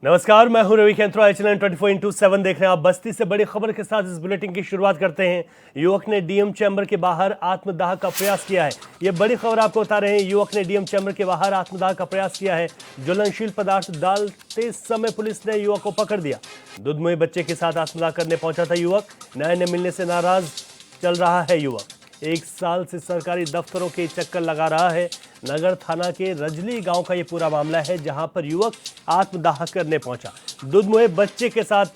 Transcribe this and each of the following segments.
नमस्कार, मैं हूं रवि केंद्र। चैनल 24x7 देख रहे हैं आप। बस्ती से बड़ी खबर के साथ इस बुलेटिन की शुरुआत करते हैं। युवक ने डीएम चैम्बर के बाहर आत्मदाह का प्रयास किया है। यह बड़ी खबर आपको बता रहे हैं। युवक ने डीएम चैम्बर के बाहर आत्मदाह का प्रयास किया है। ज्वलनशील पदार्थ डालते समय पुलिस ने युवक को पकड़ दिया। दुधमुहे बच्चे के साथ आत्मदाह करने पहुंचा था युवक। न्याय न मिलने से नाराज चल रहा है युवक। 1 साल से सरकारी दफ्तरों के चक्कर लगा रहा है। नगर थाना के रजली गांव का यह पूरा मामला है, जहां पर युवक आत्मदाह करने पहुंचा। दुधमुहे बच्चे के साथ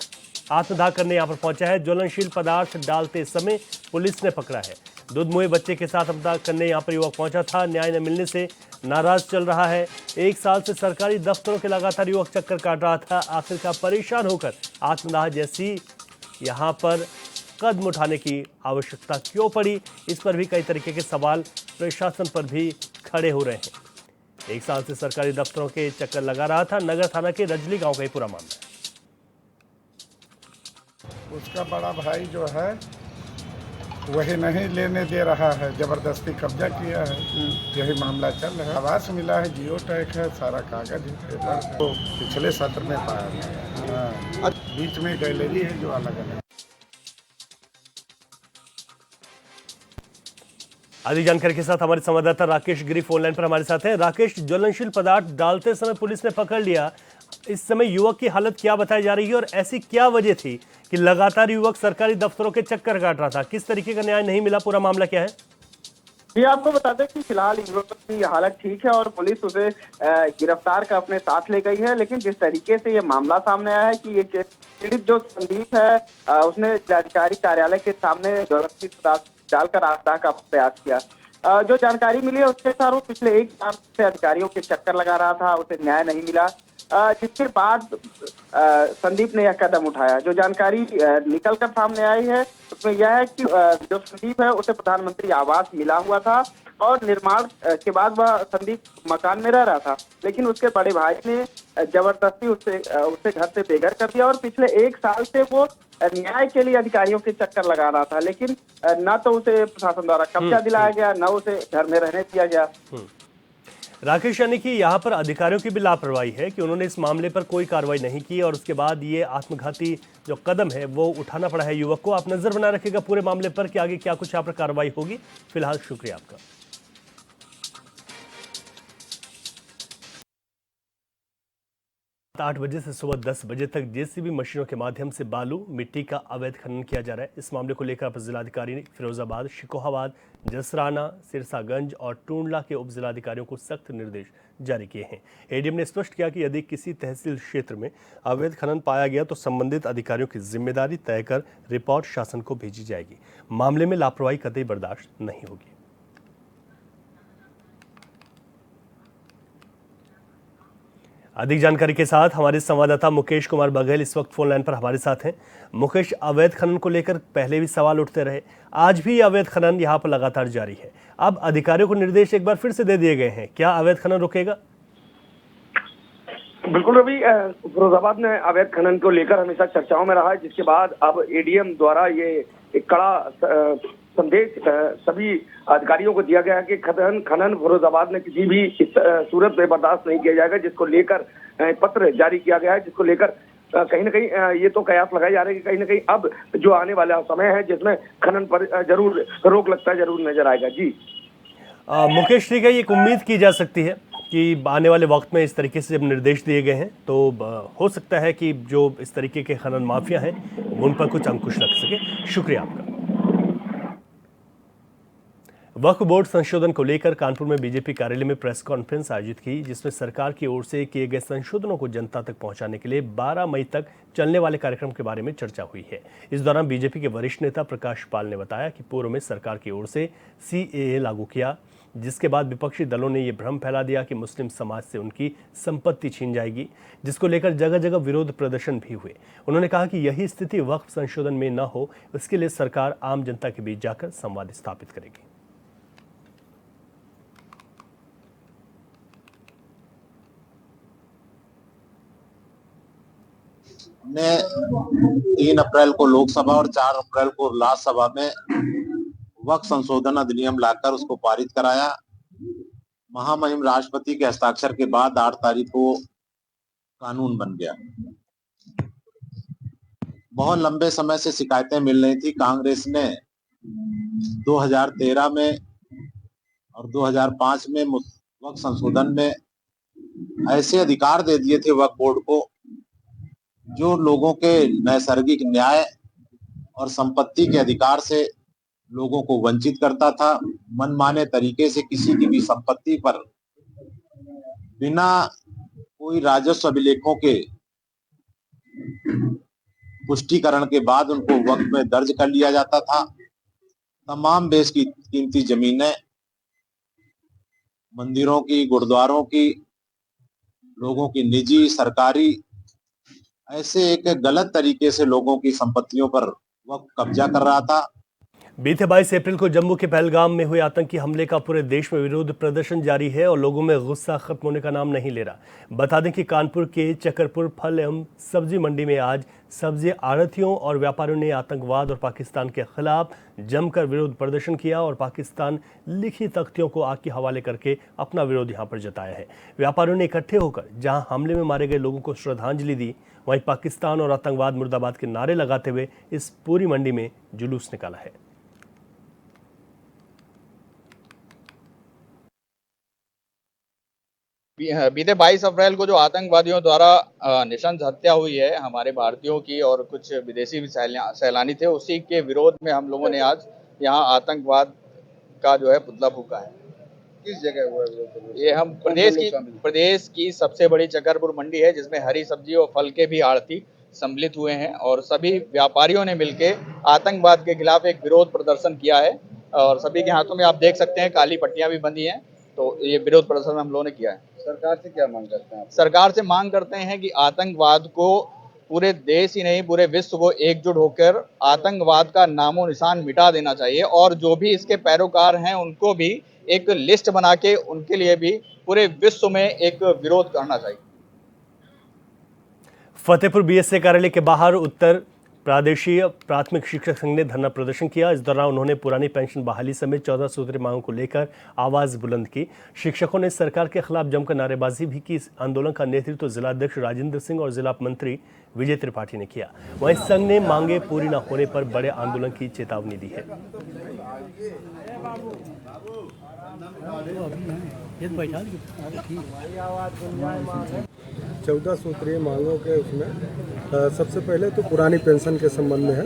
आत्मदाह करने यहां पर पहुंचा है। ज्वलनशील पदार्थ डालते समय पुलिस ने पकड़ा है। दुधमुहे बच्चे के साथ आत्मदाह करने यहां पर युवक पहुंचा था। न्याय न मिलने से नाराज चल रहा है। 1 साल से सरकारी दफ्तरों के लगातार युवक चक्कर काट रहा था। आखिरकार परेशान होकर आत्मदाह जैसी यहां पर कदम उठाने की आवश्यकता क्यों पड़ी, इस पर भी कई तरीके के सवाल प्रशासन पर भी खड़े हो रहे हैं। 1 साल से सरकारी दफ्तरों के चक्कर लगा रहा था। नगर थाना के रजली गांव का ये पूरा मामला है। उसका बड़ा भाई जो है वही नहीं लेने दे रहा है, जबरदस्ती कब्जा किया है। यही मामला चल रहा है। आवास मिला है, जियो टैग है, सारा कागज है, पेपर है। तो पिछले सत्र में पाया गया। बीच में गैलरी है जो अलग अलग। अधिक जानकारी के साथ हमारे संवाददाता राकेश गिरी फोन लाइन पर हमारे साथ हैं। राकेश, ज्वलनशील पदार्थ डालते समय पुलिस ने पकड़ लिया। इस समय युवक की हालत क्या बताई जा रही है और ऐसी क्या वजह थी कि लगातार युवक सरकारी दफ्तरों के चक्कर काट रहा था? किस तरीके का न्याय नहीं मिला, पूरा मामला क्या है? ये आपको बता दें कि फिलहाल युवक की हालत ठीक है और पुलिस उसे गिरफ्तार कर अपने साथ ले गई है। लेकिन जिस तरीके से ये मामला सामने आया है कि ये पीड़ित जो संदीप है उसने जिलाधिकारी कार्यालय के सामने ज्वलनशील पदार्थ डालकर आत्मदाह का प्रयास किया। जो जानकारी मिली है उसके अनुसार वो पिछले 1 साल से अधिकारियों के चक्कर लगा रहा था, उसे न्याय नहीं मिला। जिसके बाद संदीप ने यह कदम उठाया। जो जानकारी निकल कर सामने आई है उसमें यह है कि जो संदीप है उसे प्रधानमंत्री आवास मिला हुआ था और निर्माण के बाद वह संदीप मकान में रह रहा था। लेकिन उसके बड़े भाई ने जबरदस्ती उसे घर से बेघर कर दिया और पिछले 1 साल से वो न्याय के लिए अधिकारियों के चक्कर लगा रहा था। लेकिन न तो उसे प्रशासन द्वारा कब्जा दिलाया गया, न उसे घर में रहने दिया गया। राकेश, यानी कि यहाँ पर अधिकारियों की भी लापरवाही है कि उन्होंने इस मामले पर कोई कार्रवाई नहीं की और उसके बाद ये आत्मघाती जो कदम है वो उठाना पड़ा है युवक को। आप नजर बनाए रखिएगा पूरे मामले पर कि आगे क्या कुछ यहाँ पर कार्रवाई होगी। फिलहाल शुक्रिया आपका। 8 बजे से सुबह 10 बजे तक जेसीबी मशीनों के माध्यम से बालू मिट्टी का अवैध खनन किया जा रहा है। इस मामले को लेकर अपर जिलाधिकारी ने फिरोजाबाद, शिकोहाबाद, जसराना, सिरसागंज और टूंडला के उप जिलाधिकारियों को सख्त निर्देश जारी किए हैं। एडीएम ने स्पष्ट किया कि यदि किसी तहसील क्षेत्र में अवैध खनन पाया गया तो संबंधित अधिकारियों की जिम्मेदारी तय कर रिपोर्ट शासन को भेजी जाएगी। मामले में लापरवाही कतई बर्दाश्त नहीं होगी। अधिक जानकारी के साथ हमारे संवाददाता मुकेश कुमार बघेल इस वक्त फोन लाइन पर हमारे साथ हैं। मुकेश, अवैध खनन को लेकर पहले भी सवाल उठते रहे, आज भी अवैध खनन यहां पर लगातार जारी है। अब अधिकारियों को निर्देश एक बार फिर से दे दिए गए हैं, क्या अवैध खनन रुकेगा? बिल्कुल रवि, फिरोजाबाद में अवैध खनन को लेकर हमेशा चर्चाओं में रहा है, जिसके बाद अब एडीएम द्वारा ये एक कड़ा संदेश सभी अधिकारियों को दिया गया है कि खनन फिरोजाबाद में किसी भी सूरत में बर्दाश्त नहीं किया जाएगा। जिसको लेकर पत्र जारी किया गया है, जिसको लेकर कहीं ना कहीं ये तो कयास लगाए जा रहे हैं कि कहीं ना कहीं अब जो आने वाला समय है जिसमें खनन पर जरूर रोक लगता है, जरूर नजर आएगा। जी मुकेश, ठीक है, ये एक उम्मीद की जा सकती है कि आने वाले वक्त में इस तरीके से जब निर्देश दिए गए हैं तो हो सकता है कि जो इस तरीके के खनन माफिया हैं उन पर कुछ अंकुश लग सके। शुक्रिया आपका। वक्फ बोर्ड संशोधन को लेकर कानपुर में बीजेपी कार्यालय में प्रेस कॉन्फ्रेंस आयोजित की, जिसमें सरकार की ओर से किए गए संशोधनों को जनता तक पहुंचाने के लिए 12 मई तक चलने वाले कार्यक्रम के बारे में चर्चा हुई है। इस दौरान बीजेपी के वरिष्ठ नेता प्रकाश पाल ने बताया कि पूर्व में सरकार की ओर से सीएए लागू किया, जिसके बाद विपक्षी दलों ने यह भ्रम फैला दिया कि मुस्लिम समाज से उनकी संपत्ति छीन जाएगी, जिसको लेकर जगह जगह विरोध प्रदर्शन भी हुए। उन्होंने कहा कि यही स्थिति वक्फ संशोधन में न हो, इसके लिए सरकार आम जनता के बीच जाकर संवाद स्थापित करेगी। ने 3 अप्रैल को लोकसभा और 4 अप्रैल को राज्यसभा में वक्फ संशोधन अधिनियम लाकर उसको पारित कराया। महामहिम राष्ट्रपति के हस्ताक्षर के बाद 8 तारीख को कानून बन गया। बहुत लंबे समय से शिकायतें मिल रही थी। कांग्रेस ने 2013 में और 2005 में वक्फ संशोधन में ऐसे अधिकार दे दिए थे वक्फ बोर्ड को जो लोगों के नैसर्गिक न्याय और संपत्ति के अधिकार से लोगों को वंचित करता था। मनमाने तरीके से किसी की भी संपत्ति पर बिना कोई राजस्व अभिलेखों के पुष्टिकरण के बाद उनको वक्फ में दर्ज कर लिया जाता था। तमाम बेशकीमती जमीनें मंदिरों की, गुरुद्वारों की, लोगों की निजी, सरकारी, ऐसे एक गलत तरीके से लोगों की संपत्तियों पर वक्फ कब्जा कर रहा था। बीते 22 अप्रैल को जम्मू के पहलगाम में हुए आतंकी हमले का पूरे देश में विरोध प्रदर्शन जारी है और लोगों में गुस्सा खत्म होने का नाम नहीं ले रहा। बता दें कि कानपुर के चकरपुर फल एवं सब्जी मंडी में आज सब्जी आढ़तियों और व्यापारियों ने आतंकवाद और पाकिस्तान के खिलाफ जमकर विरोध प्रदर्शन किया और पाकिस्तान लिखी तख्तियों को आग के हवाले करके अपना विरोध यहां पर जताया है। व्यापारियों ने इकट्ठे होकर जहां हमले में मारे गए लोगों को श्रद्धांजलि दी, वहीं पाकिस्तान और आतंकवाद मुर्दाबाद के नारे लगाते हुए इस पूरी मंडी में जुलूस निकाला है। बीते 22 अप्रैल को जो आतंकवादियों द्वारा नृशंस हत्या हुई है हमारे भारतीयों की और कुछ विदेशी भी सैलानी थे, उसी के विरोध में हम लोगों ने आज यहाँ आतंकवाद का जो है पुतला फूंका है। किस जगह हुआ है? ये हम प्रदेश की सबसे बड़ी चकरपुर मंडी है जिसमें हरी सब्जी और फल के भी आढ़ती सम्मिलित हुए हैं और सभी व्यापारियों ने मिलकर आतंकवाद के खिलाफ एक विरोध प्रदर्शन किया है और सभी के हाथों में आप देख सकते हैं काली पट्टियां भी बंधी हैं। तो ये विरोध प्रदर्शन हम लोगों ने किया है। सरकार से क्या मांग करते हैं आप? सरकार से मांग करते हैं कि आतंकवाद को पूरे देश ही नहीं पूरे विश्व को एकजुट होकर आतंकवाद का नामो निशान मिटा देना चाहिए और जो भी इसके पैरोकार हैं उनको भी एक लिस्ट बना के उनके लिए भी पूरे विश्व में एक विरोध करना चाहिए। फतेहपुर बीएसए कार्यालय के बाहर उत्तर प्रादेशीय प्राथमिक शिक्षक संघ ने धरना प्रदर्शन किया। इस दौरान उन्होंने पुरानी पेंशन बहाली समेत 14 सूत्रीय मांगों को लेकर आवाज बुलंद की। शिक्षकों ने सरकार के खिलाफ जमकर नारेबाजी भी की। इस आंदोलन का नेतृत्व जिला अध्यक्ष राजेंद्र सिंह और जिला मंत्री विजय त्रिपाठी ने किया। वहीं संघ ने मांगे पूरी न होने पर बड़े आंदोलन की चेतावनी दी है। 14 सूत्रीय मांगों के उसमें सबसे पहले तो पुरानी पेंशन के संबंध में है।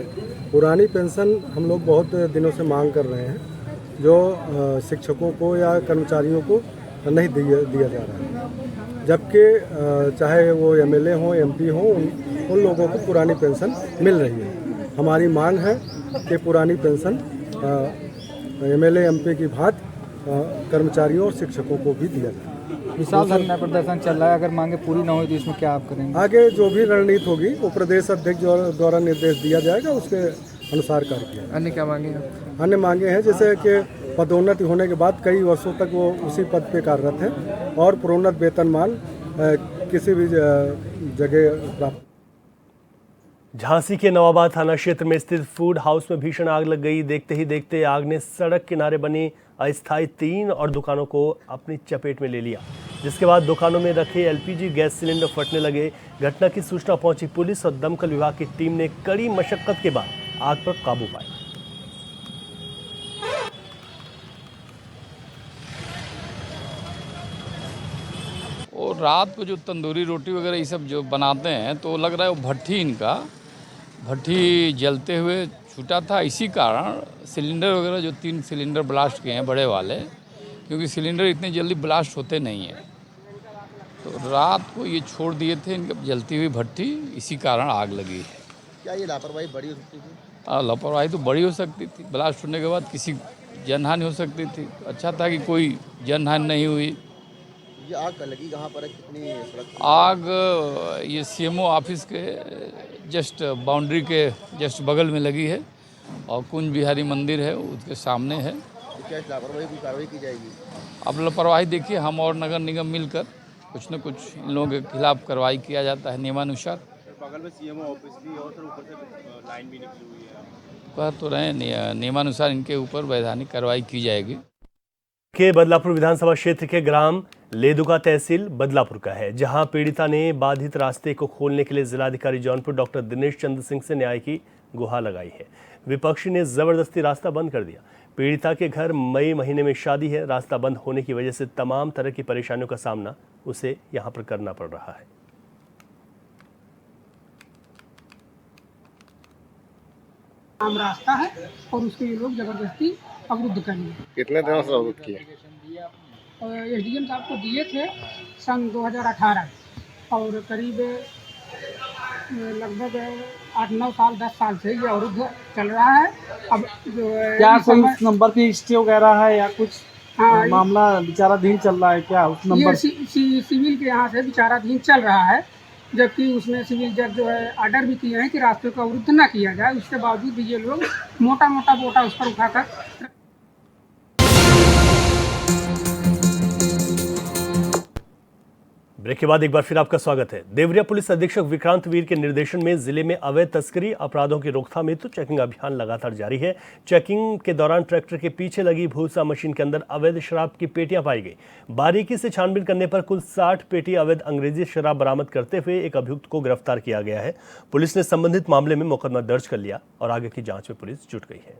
पुरानी पेंशन हम लोग बहुत दिनों से मांग कर रहे हैं जो शिक्षकों को या कर्मचारियों को नहीं दिया जा रहा है, जबकि चाहे वो एमएलए हों एमपी हों उन लोगों को पुरानी पेंशन मिल रही है। हमारी मांग है कि पुरानी पेंशन एमएलए एमपी की भांति कर्मचारियों और शिक्षकों को भी दिया जाए। विशाल धरना प्रदर्शन चल रहा है, अगर मांगे पूरी ना हो तो इसमें क्या आप करेंगे? आगे जो भी रणनीति होगी वो प्रदेश अध्यक्ष द्वारा निर्देश दिया जाएगा, उसके अनुसार कार्य किया। अन्य क्या मांगे हैं? अन्य मांगे हैं जैसे कि पदोन्नति होने के बाद कई वर्षों तक वो उसी पद पे कार्यरत हैं और प्रोन्नत वेतनमान किसी भी जगह प्राप्त। झांसी के नवाबाद थाना क्षेत्र में स्थित फूड हाउस में भीषण आग लग गई। देखते ही देखते आग ने सड़क किनारे बनी अस्थायी 3 और दुकानों को अपनी चपेट में ले लिया, जिसके बाद दुकानों में रखे एलपीजी गैस सिलेंडर फटने लगे। घटना की सूचना पहुंची पुलिस और दमकल विभाग की टीम ने कड़ी मशक्कत के बाद आग पर काबू पाया। और रात को जो तंदूरी रोटी वगैरह ये सब जो बनाते हैं तो लग रहा है वो भट्टी जलते हुए छूटा था। इसी कारण सिलेंडर वगैरह जो 3 सिलेंडर ब्लास्ट किए हैं बड़े वाले, क्योंकि सिलेंडर इतनी जल्दी ब्लास्ट होते नहीं हैं, तो रात को ये छोड़ दिए थे इनके जलती हुई भट्टी, इसी कारण आग लगी है। क्या ये लापरवाही बड़ी हो सकती थी? लापरवाही तो बड़ी हो सकती थी। ब्लास्ट होने के बाद किसी जनहानि हो सकती थी। अच्छा था कि कोई जनहानि नहीं हुई। ये आग लगी कहाँ पर है? कितनी सड़क? आग ये सीएमओ ऑफिस के जस्ट बाउंड्री के जस्ट बगल में लगी है और कुंज बिहारी मंदिर है उसके सामने है। तो क्या लापरवाही की कार्रवाई की जाएगी? अब लापरवाही देखिए हम और नगर निगम मिलकर कुछ न कुछ इन लोगों के खिलाफ कार्रवाई किया जाता है नियमानुसार। बगल में सीएमओ ऑफिस भी और ऊपर से लाइन भी निकली हुई है। कह तो रहे नियमानुसार इनके ऊपर वैधानिक कार्रवाई की जाएगी। के बदलापुर विधानसभा क्षेत्र के ग्राम लेदुका तहसील बदलापुर का है, जहां पीड़िता ने बाधित रास्ते को खोलने के लिए जिलाधिकारी जौनपुर डॉक्टर दिनेश चंद्र सिंह से न्याय की गुहार लगाई है। विपक्ष ने जबरदस्ती रास्ता बंद कर दिया। पीड़िता के घर मई महीने में शादी है। रास्ता बंद होने की वजह से तमाम तरह की परेशानियों का सामना उसे यहां पर करना पड़ रहा है। आम रास्ता है और उसको ये लोग जबरदस्ती अवरुद्ध कर लिए। कितने दिनों से अवरुद्ध किए? एसडीएम साहब को दिए थे सन 2018 और करीब लगभग 8-9 साल 10 साल से ये अवरुद्ध चल रहा है। अब जो क्या कोई उस नंबर की स्टे वगैरह है या कुछ मामला विचाराधीन चल रहा है क्या उस नंबर? सिविल के यहाँ से विचाराधीन चल रहा है, जबकि उसमें सिविल जज जो है आर्डर भी किए हैं कि रास्ते को अवरुद्ध ना किया जाए। उसके बावजूद भी ये लोग मोटा बोटा उस पर उठाकर। ब्रेक के बाद एक बार फिर आपका स्वागत है। देवरिया पुलिस अधीक्षक विक्रांत वीर के निर्देशन में जिले में अवैध तस्करी अपराधों की रोकथाम हेतु चेकिंग अभियान लगातार जारी है। चेकिंग के दौरान ट्रैक्टर के पीछे लगी भूसा मशीन के अंदर अवैध शराब की पेटियां पाई गई। बारीकी से छानबीन करने पर कुल 60 पेटी अवैध अंग्रेजी शराब बरामद करते हुए एक अभियुक्त को गिरफ्तार किया गया है। पुलिस ने संबंधित मामले में मुकदमा दर्ज कर लिया और आगे की जांच में पुलिस जुट गई है।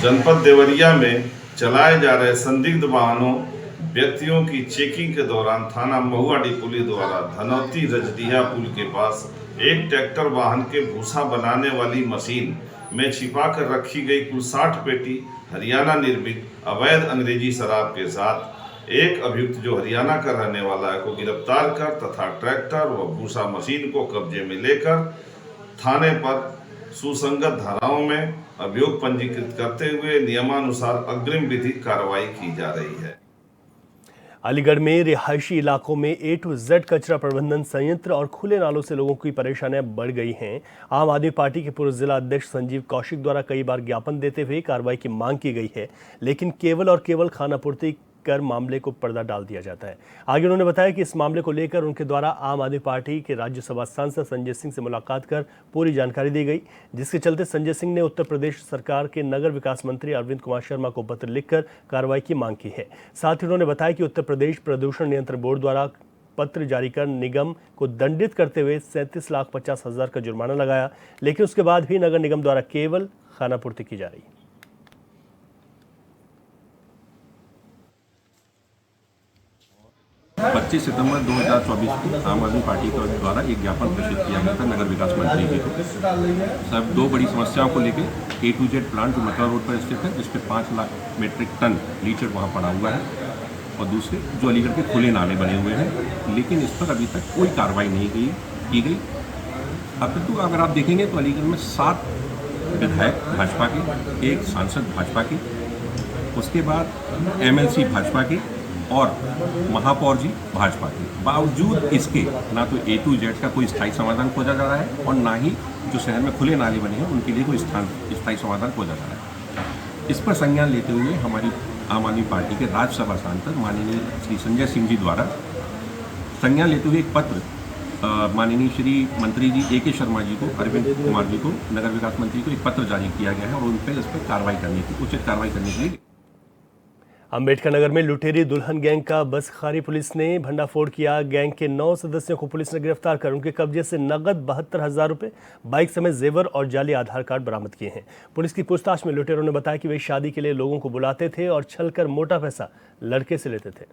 जनपद देवरिया में चलाए जा रहे संदिग्ध वाहनों व्यक्तियों की चेकिंग के दौरान थाना महुआडी पुलिस द्वारा धनौती रजडिया पुल के पास एक ट्रैक्टर वाहन के भूसा बनाने वाली मशीन में छिपा कर रखी गई कुल 60 पेटी हरियाणा निर्मित अवैध अंग्रेजी शराब के साथ एक अभियुक्त जो हरियाणा का रहने वाला है को गिरफ्तार कर तथा ट्रैक्टर व भूसा मशीन को कब्जे में लेकर थाने पर सुसंगत धाराओं में अभियोग पंजीकृत करते हुए नियमानुसार अग्रिम विधिक कार्रवाई की जा रही है। अलीगढ़ में रिहायशी इलाकों में A to Z कचरा प्रबंधन संयंत्र और खुले नालों से लोगों की परेशानियां बढ़ गई हैं। आम आदमी पार्टी के पूर्व जिला अध्यक्ष संजीव कौशिक द्वारा कई बार ज्ञापन देते हुए कार्रवाई की मांग की गई है, लेकिन केवल और केवल खानापूर्ति कर मामले को पर्दा डाल दिया जाता है। आगे उन्होंने बताया कि इस मामले को लेकर उनके द्वारा आम आदमी पार्टी के राज्यसभा सांसद संजय सिंह से मुलाकात कर पूरी जानकारी दी गई, जिसके चलते संजय सिंह ने उत्तर प्रदेश सरकार के नगर विकास मंत्री अरविंद कुमार शर्मा को पत्र लिखकर कार्रवाई की मांग की है। साथ ही उन्होंने बताया कि उत्तर प्रदेश प्रदूषण नियंत्रण बोर्ड द्वारा पत्र जारी कर निगम को दंडित करते हुए 37,50,000 का जुर्माना लगाया, लेकिन उसके बाद भी नगर निगम द्वारा केवल खानापूर्ति की जा रही है। 25 सितंबर 2024 को आम आदमी पार्टी के द्वारा एक ज्ञापन प्रेषित किया गया था नगर विकास मंत्री जी को। सब दो बड़ी समस्याओं को लेकर A to Z प्लांट जो मथुरा रोड पर स्थित है, जिस पे 5 लाख मीट्रिक टन लीचर वहाँ पड़ा हुआ है, और दूसरे जो अलीगढ़ के खुले नाले बने हुए हैं, लेकिन इस पर अभी तक कोई कार्रवाई नहीं की गई। अब तो अगर आप देखेंगे तो अलीगढ़ में 7 विधायक भाजपा के, 1 सांसद भाजपा के, उसके बाद MLC भाजपा के और महापौर जी भाजपा के। बावजूद इसके ना तो A to Z का कोई स्थायी समाधान खोजा जा रहा है और ना ही जो शहर में खुले नाले बने हैं उनके लिए कोई स्थायी समाधान खोजा जा रहा है। इस पर संज्ञान लेते हुए हमारी आम आदमी पार्टी के राज्यसभा सांसद माननीय श्री संजय सिंह जी द्वारा संज्ञान लेते हुए एक पत्र माननीय श्री मंत्री जी A.K. शर्मा जी को, अरविंद कुमार जी को, नगर विकास मंत्री को एक पत्र जारी किया गया है और उन पर इस पर कार्रवाई करने की, उचित कार्रवाई करने के लिए। अंबेडकर नगर में लुटेरी दुल्हन गैंग का बसखारी पुलिस ने भंडाफोड़ किया। गैंग के 9 सदस्यों को पुलिस ने गिरफ्तार कर उनके कब्जे से नगद 72,000 रुपए, बाइक समेत जेवर और जाली आधार कार्ड बरामद किए हैं। पुलिस की पूछताछ में लुटेरों ने बताया कि वे शादी के लिए लोगों को बुलाते थे और छलकर मोटा पैसा लड़के से लेते थे।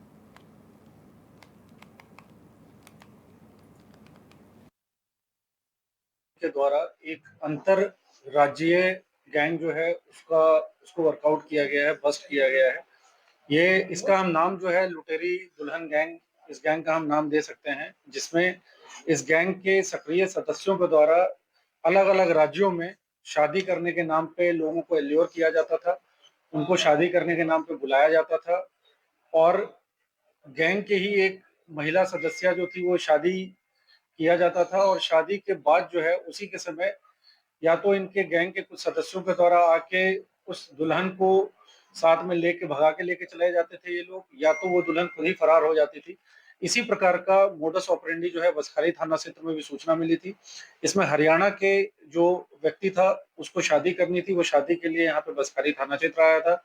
के द्वारा एक अंतर राज्यीय गैंग जो है उसको वर्कआउट किया गया है, बस्ट किया गया है। इसका हम नाम जो है लुटेरी दुल्हन गैंग, इस गैंग का हम नाम दे सकते हैं, जिसमें इस गैंग के सक्रिय सदस्यों के द्वारा अलग अलग राज्यों में शादी करने के नाम पे लोगों को एल्योर किया जाता था, उनको शादी करने के नाम पे बुलाया जाता था और गैंग के ही एक महिला सदस्य जो थी वो शादी किया जाता था और शादी के बाद जो है उसी के समय या तो इनके गैंग के कुछ सदस्यों के द्वारा आके उस दुल्हन को साथ में लेके भगा के लेके चले जाते थे ये लोग, या तो वो दुल्हन खुद ही फरार हो जाती थी। इसी प्रकार का मोडस ऑपरेंडी जो है बसखाली थाना क्षेत्र में भी सूचना मिली थी। इसमें हरियाणा के जो व्यक्ति था उसको शादी करनी थी, वो शादी के लिए यहाँ पे बसखाली थाना क्षेत्र आया था।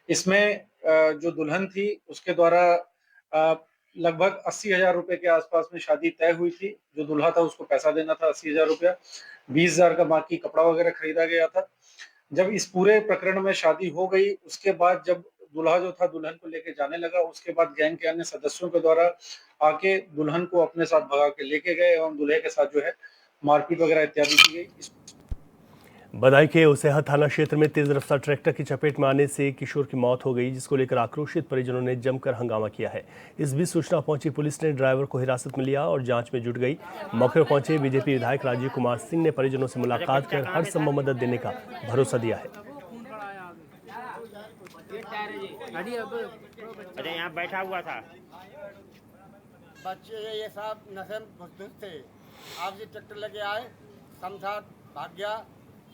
इसमें जो दुल्हन थी उसके द्वारा लगभग 80,000 रुपए के आसपास में शादी तय हुई थी। जो दूल्हा था उसको पैसा देना था 80,000 रुपया, 20,000 का बाकी कपड़ा वगैरह खरीदा गया था। जब इस पूरे प्रकरण में शादी हो गई, उसके बाद जब दूल्हा जो था दुल्हन को लेके जाने लगा, उसके बाद गैंग के अन्य सदस्यों के द्वारा आके दुल्हन को अपने साथ भगा के लेके गए एवं दूल्हे के साथ जो है मारपीट वगैरह इत्यादि की गई। बदायूं के उसेहा थाना क्षेत्र में तेज रफ्तार ट्रैक्टर की चपेट में आने से किशोर की मौत हो गई, जिसको लेकर आक्रोशित परिजनों ने जमकर हंगामा किया है। इस बीच सूचना पहुंची पुलिस ने ड्राइवर को हिरासत में लिया और जांच में जुट गई। मौके पर पहुंचे बीजेपी विधायक राजीव कुमार सिंह ने परिजनों से मुलाकात कर हर संभव मदद देने का भरोसा दिया है। अरे यहाँ बैठा हुआ था, बच्चे ये सब नशे में घुस थे। आप जी ट्रैक्टर लेके आए, शमशाद भाग गया,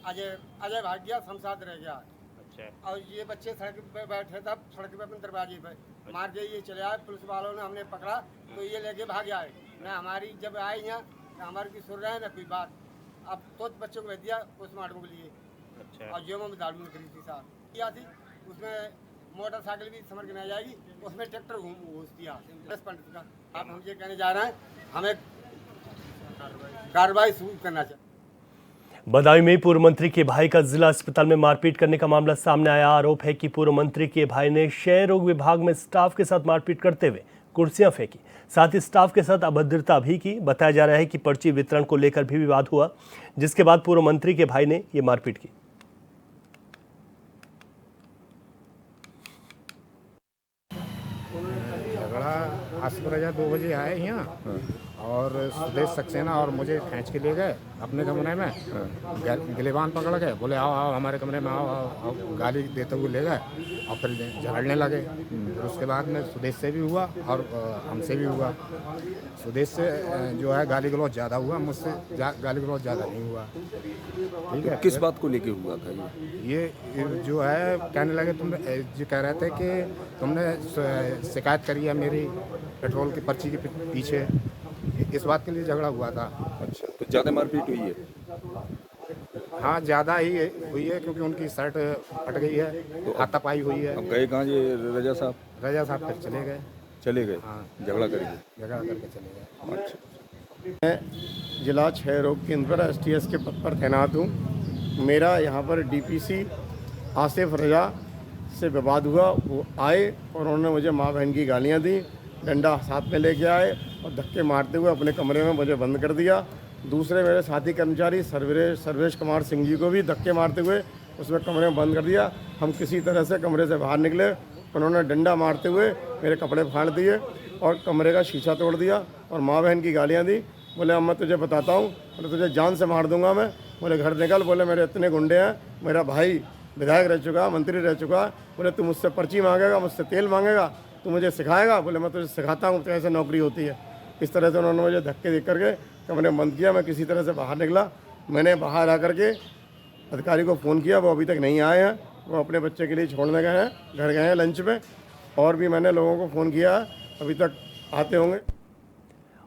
अजय भाग गया, शमशाद रह गया। अच्छा। और ये बच्चे सड़क पे बैठे थे, सड़क पे अपने दरवाजे पे मार के ये चले आए। पुलिस वालों ने हमने पकड़ा तो ये लेके भाग आए। ना हमारी जब आए यहाँ ना हमारी की सुन रहे हैं ना कोई बात। अब तो बच्चों को भेज दिया पोस्टमार्टम के लिए। अच्छा। और जेबों में दारू निकली थी साथ किया थी, उसमें मोटरसाइकिल भी समझ में आ जाएगी, उसमें ट्रैक्टर घुस दिया 10 पंडित का। आप हम ये कहने जा रहे हैं हमें कार्रवाई शुरू करना चाहिए। बदायूं में पूर्व मंत्री के भाई का जिला अस्पताल में मारपीट करने का मामला सामने आया। आरोप है कि पूर्व मंत्री के भाई ने क्षय रोग विभाग में स्टाफ के साथ मारपीट करते हुए कुर्सियां फेंकी, साथ ही स्टाफ के साथ अभद्रता भी की। बताया जा रहा है कि पर्ची वितरण को लेकर भी विवाद हुआ, जिसके बाद पूर्व मंत्री के भाई ने ये मारपीट की। आज सुबह 2 बजे आए यहाँ और सुदेश सक्सेना और मुझे खींच के ले गए अपने कमरे में। गिलेबान पकड़ गए, बोले आओ आओ हमारे कमरे में आओ आओ, आओ। गाली देते हुए ले गए और फिर झगड़ने लगे। फिर उसके बाद में सुदेश से भी हुआ और हमसे भी हुआ। सुदेश से जो है गाली गलौज ज़्यादा हुआ, मुझसे गाली गलौज ज़्यादा नहीं हुआ। ठीक है। किस बात को लेके हुआ था ये जो है कहने लगे तुम जो कह रहे थे कि तुमने शिकायत करी है मेरी पेट्रोल की पर्ची के पीछे, इस बात के लिए झगड़ा हुआ था। अच्छा, तो ज़्यादा मारपीट हुई है? हाँ ज़्यादा ही हुई है क्योंकि उनकी शर्ट फट गई है, तो हाथापाई हुई है। अब गए कहाँ ये रजा साहब? रजा साहब फिर चले गए। हाँ, झगड़ा करके चले गए। अच्छा। मैं जिला क्षय रोग केंद्र पर STS के पद पर तैनात हूँ। मेरा यहाँ पर DPC आसिफ रजा से विवाद हुआ। वो आए और उन्होंने मुझे माँ बहन की गालियाँ दी, डंडा साथ में लेके आए और धक्के मारते हुए अपने कमरे में मुझे बंद कर दिया। दूसरे मेरे साथी कर्मचारी सर्वेश कुमार सिंह जी को भी धक्के मारते हुए उसमें कमरे में बंद कर दिया। हम किसी तरह से कमरे से बाहर निकले, उन्होंने डंडा मारते हुए मेरे कपड़े फाड़ दिए और कमरे का शीशा तोड़ दिया और माँ बहन की गालियाँ दी। बोले अब मैं तुझे बताता हूँ, बोले तुझे जान से मार दूंगा मैं। बोले घर निकल। बोले मेरे इतने गुंडे हैं, मेरा भाई विधायक रह चुका, मंत्री रह चुका। बोले तू मुझसे पर्ची मांगेगा, मुझसे तेल मांगेगा, तू मुझे सिखाएगा? बोले मैं तुझे सिखाता हूँ कैसे नौकरी होती है। इस तरह से उन्होंने मुझे धक्के दे करके कमरे में बंद किया। मैं किसी तरह से बाहर निकला। मैंने बाहर आकर के अधिकारी को फ़ोन किया, वो अभी तक नहीं आए हैं। वो अपने बच्चे के लिए छोड़ने गए हैं, घर गए हैं लंच पे। और भी मैंने लोगों को फ़ोन किया, अभी तक आते होंगे।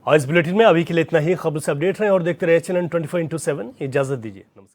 और इस बुलेटिन में अभी के लिए इतना ही। खबर से अपडेट रहें और देखते रहे चैनल 24/7। इजाज़त दीजिए, नमस्कार।